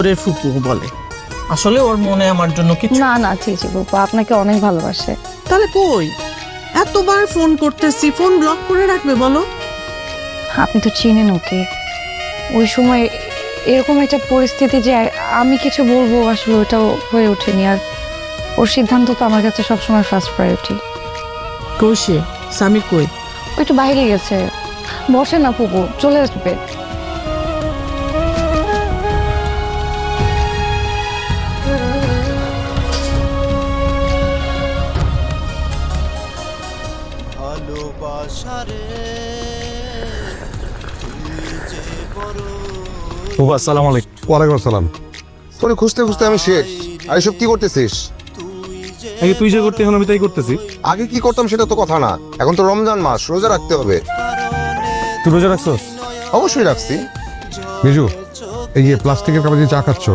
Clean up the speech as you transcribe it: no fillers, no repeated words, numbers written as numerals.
ওরে ফুপু বলে, আসলে ওর মনে আমার জন্য কিছু না না ছি ছি ফুপু, আপনাকে অনেক ভালোবাসে। তাহলে কই এতবার ফোন করতেছি, ফোন ব্লক করে রাখবে বলো। আপনি তো চিনেন ওকে, ওই সময় এরকম একটা পরিস্থিতি যে আমি কিছু বলবো আসলে ওটাও হয়ে ওঠেনি। আর ওর সিদ্ধান্ত তো আমার কাছে সবসময় ফার্স্ট প্রায়োরিটি। কই সে? সামির কই? ও একটু বাইরে গেছে, বসে না ফুপু, চলে আসবে। বাবা আসসালামু আলাইকুম। ওয়ালাইকুম আসসালাম। তোরে খুঁজতে খুঁজতে আমি শেষ। আর এসব কি করতেছিস? আগে তুই যে করতে, এখন আমি তাই করতেছি। আগে কি করতাম সেটা তো কথা না, এখন তো রমজান মাস, রোজা রাখতে হবে। তুই রোজা রাখছস? অবশ্যই রাখছি। বিজু, এই যে প্লাস্টিকের কাপড়ে যে চা খাচ্ছ,